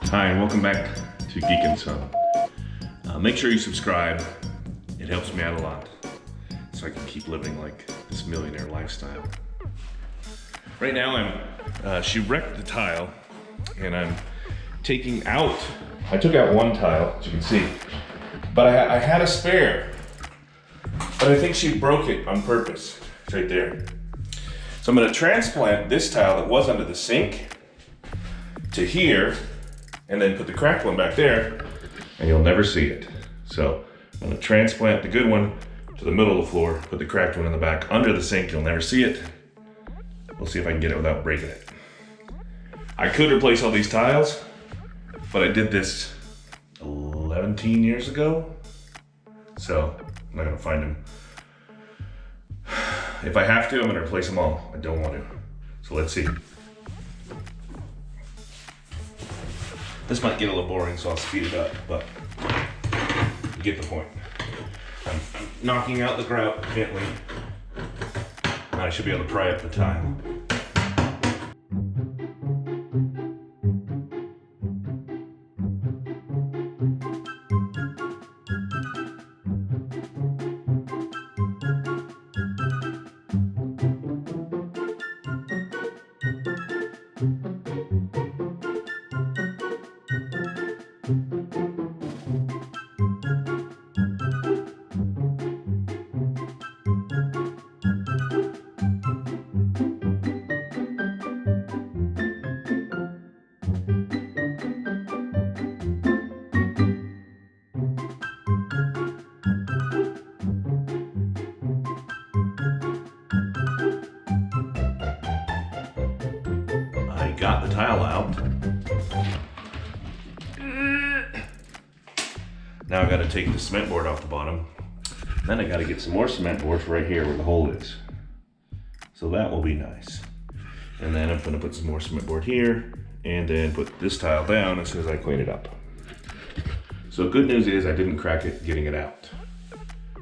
Hi, and welcome back to Geek and Son. Make sure you subscribe. It helps me out a lot, so I can keep living like this millionaire lifestyle. Right now, she wrecked the tile, and I'm taking out. I took out one tile, as you can see, but I had a spare. But I think she broke it on purpose. It's right there. So I'm going to transplant this tile that was under the sink to here, and then put the cracked one back there, and you'll never see it. So I'm going to transplant the good one to the middle of the floor, put the cracked one in the back under the sink. You'll never see it. We'll see if I can get it without breaking it. I could replace all these tiles, but I did this 11 years ago, so I'm not going to find them. If I have to, I'm going to replace them all. I don't want to. So let's see. This might get a little boring, so I'll speed it up, but you get the point. I'm knocking out the grout gently. Now I should be able to pry up the tile. Got the tile out. Now I got to take the cement board off the bottom. Then I got to get some more cement boards right here where the hole is. So that will be nice. And then I'm going to put some more cement board here and then put this tile down as soon as I clean it up. So good news is I didn't crack it getting it out.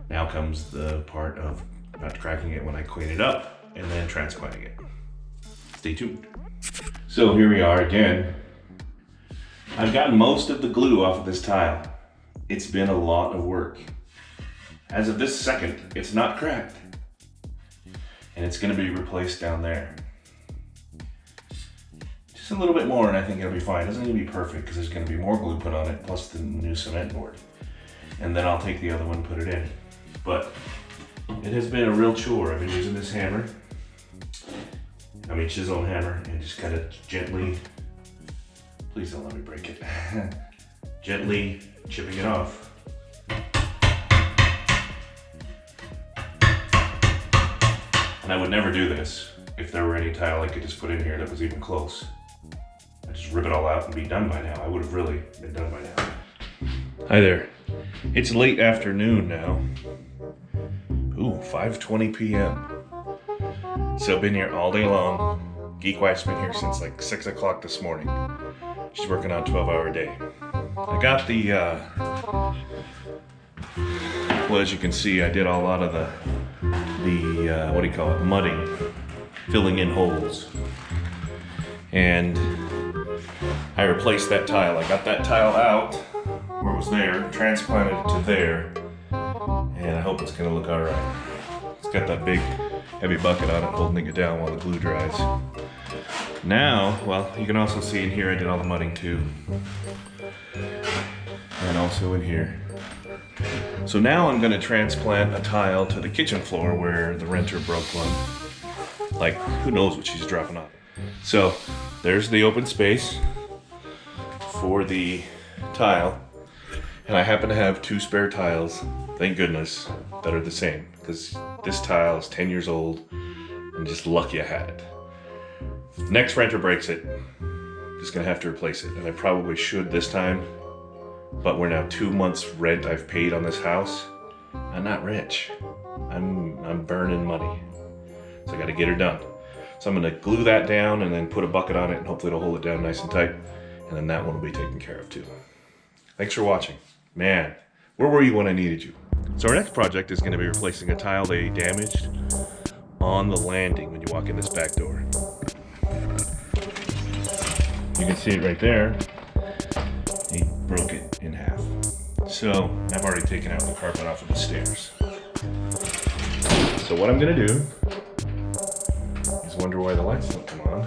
Now comes the part of not cracking it when I clean it up and then transplanting it. Stay tuned. So here we are again. I've gotten most of the glue off of this tile. It's been a lot of work. As of this second, it's not cracked. And it's gonna be replaced down there. Just a little bit more and I think it'll be fine. It doesn't need to be perfect because there's gonna be more glue put on it plus the new cement board. And then I'll take the other one and put it in. But it has been a real chore. I've been using this hammer. Chisel and hammer, and just kind of gently, please don't let me break it, gently chipping it off. And I would never do this if there were any tile I could just put in here that was even close. I'd just rip it all out and be done by now. I would have really been done by now. Hi there. It's late afternoon now. Ooh, 5:20 p.m. So I've been here all day long. Geek Wife's been here since like 6 o'clock this morning. She's working on a 12-hour day. I got the, well, as you can see, I did a lot of the what do you call it, mudding, filling in holes. And I replaced that tile. I got that tile out where it was there, transplanted it to there, and I hope it's gonna look all right. It's got that big heavy bucket on it holding it down while the glue dries. Now, well, you can also see in here I did all the mudding too. And also in here. So now I'm gonna transplant a tile to the kitchen floor where the renter broke one. Like, who knows what she's dropping on. So there's the open space for the tile. And I happen to have 2 spare tiles, thank goodness, that are the same. Because this tile is 10 years old, and just lucky I had it. If the next renter breaks it, I'm just gonna have to replace it. And I probably should this time, but we're now 2 months rent I've paid on this house. I'm not rich. I'm burning money. So I gotta get her done. So I'm gonna glue that down and then put a bucket on it and hopefully it'll hold it down nice and tight. And then that one will be taken care of too. Thanks for watching. Man, where were you when I needed you? So our next project is gonna be replacing a tile they damaged on the landing when you walk in this back door. You can see it right there. broke it in half. So I've already taken out the carpet off of the stairs. So what I'm gonna do is wonder why the lights don't come on.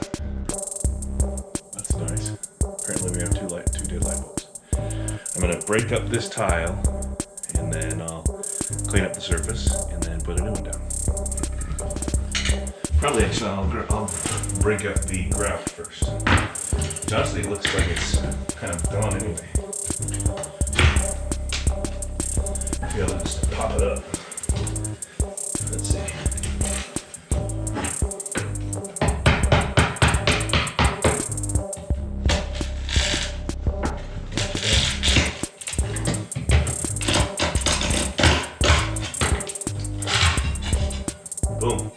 That's nice. Apparently we have two dead light bulbs. I'm gonna break up this tile and then I'll clean up the surface and then put a new one down. Probably actually I'll break up the grout first. Which honestly looks like it's kind of gone anyway. Maybe I'll just pop it up. Let's see. Boom.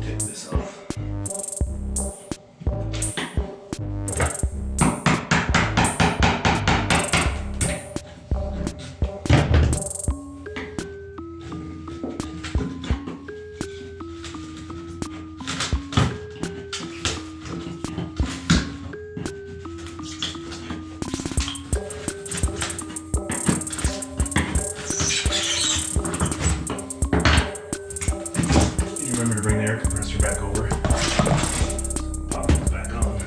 Take this off. Remember to bring the air compressor back over. Pop it back on.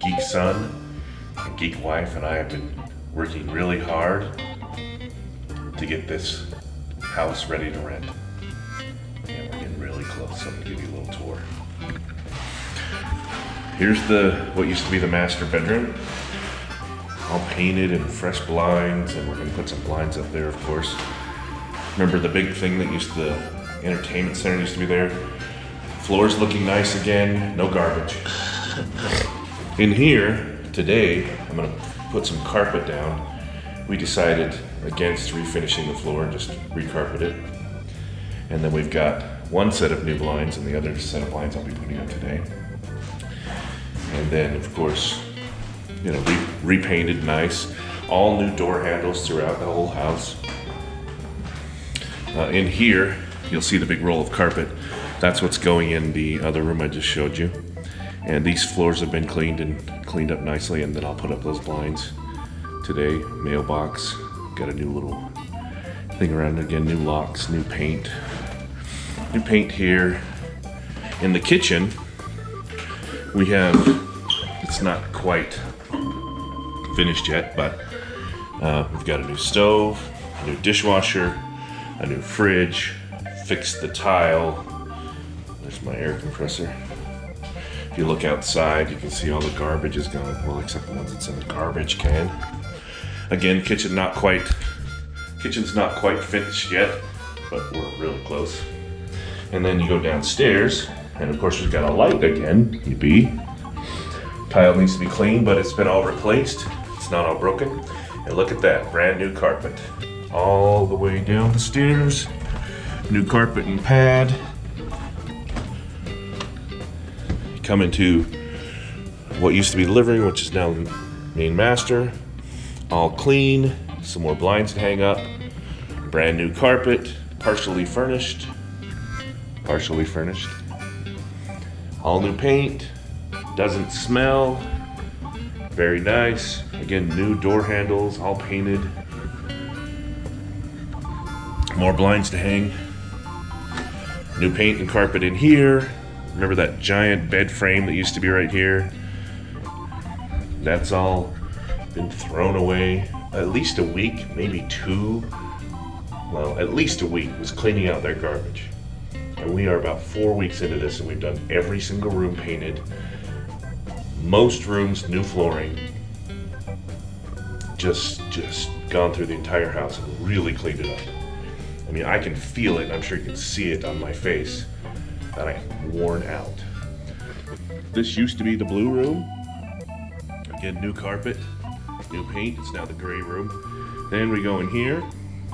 Geek Son, Geek Wife, and I have been working really hard to get this house ready to rent. And we're getting really close, so I'm gonna give you a little tour. Here's what used to be the master bedroom. All painted and fresh blinds, and we're gonna put some blinds up there, of course. Remember the big thing that the entertainment center used to be there? Floor's looking nice again, no garbage. In here, today, I'm gonna put some carpet down. We decided against refinishing the floor and just recarpet it. And then we've got one set of new blinds and the other set of blinds I'll be putting up today. And then, of course, you know, repainted nice. All new door handles throughout the whole house. In here, you'll see the big roll of carpet. That's what's going in the other room I just showed you. And these floors have been cleaned up nicely, and then I'll put up those blinds today. Mailbox, got a new little thing around it again, new locks, new paint. New paint here. In the kitchen, we have, it's not quite finished yet, but we've got a new stove, a new dishwasher, a new fridge, fixed the tile. There's my air compressor. If you look outside, you can see all the garbage is gone. Well, except the ones that's in the garbage can. Again, kitchen's not quite finished yet, but we're really close. And then you go downstairs, and of course we've got a light again, yippee. Tile needs to be cleaned, but it's been all replaced. It's not all broken. And look at that, brand new carpet. All the way down the stairs. New carpet and pad. Come into what used to be the living room, which is now the main master. All clean, some more blinds to hang up. Brand new carpet, partially furnished. All new paint, Doesn't smell. Very nice. Again, new door handles, all painted. More blinds to hang. New paint and carpet in here. Remember that giant bed frame that used to be right here? That's all been thrown away. At least a week, maybe 2. Well, at least a week was cleaning out their garbage. And we are about 4 weeks into this, and we've done every single room painted. Most rooms, new flooring. Just gone through the entire house and really cleaned it up. I mean, I can feel it, and I'm sure you can see it on my face, that I'm worn out. This used to be the blue room. Again, new carpet, new paint. It's now the gray room. Then we go in here.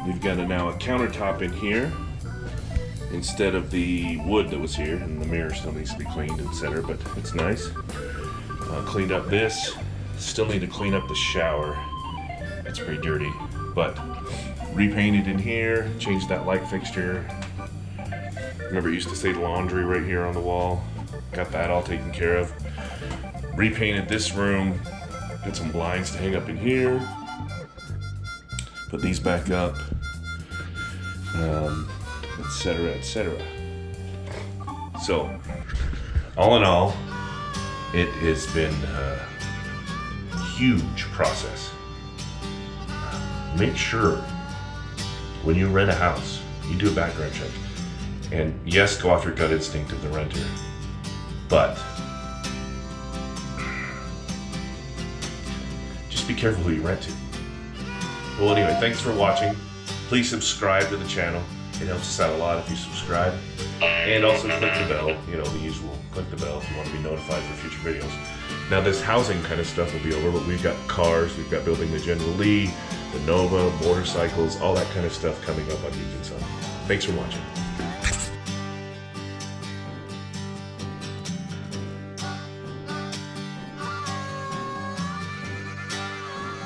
We've got now a countertop in here instead of the wood that was here, and the mirror still needs to be cleaned, etc. But it's nice. Cleaned up this. Still need to clean up the shower. It's pretty dirty, but repainted in here. Changed that light fixture. Remember, it used to say laundry right here on the wall. Got that all taken care of. Repainted this room. Got some blinds to hang up in here. Put these back up, etc., etc. So, all in all, it has been a huge process. Make sure when you rent a house, you do a background check. And yes, go off your gut instinct of the renter, but just be careful who you rent to. Well, anyway, thanks for watching. Please subscribe to the channel. It helps us out a lot if you subscribe. And also click the bell, you know, the usual. Click the bell if you want to be notified for future videos. Now, this housing kind of stuff will be over, but we've got cars, we've got building the General Lee, the Nova, motorcycles, all that kind of stuff coming up on Geek and Son. Thanks for watching.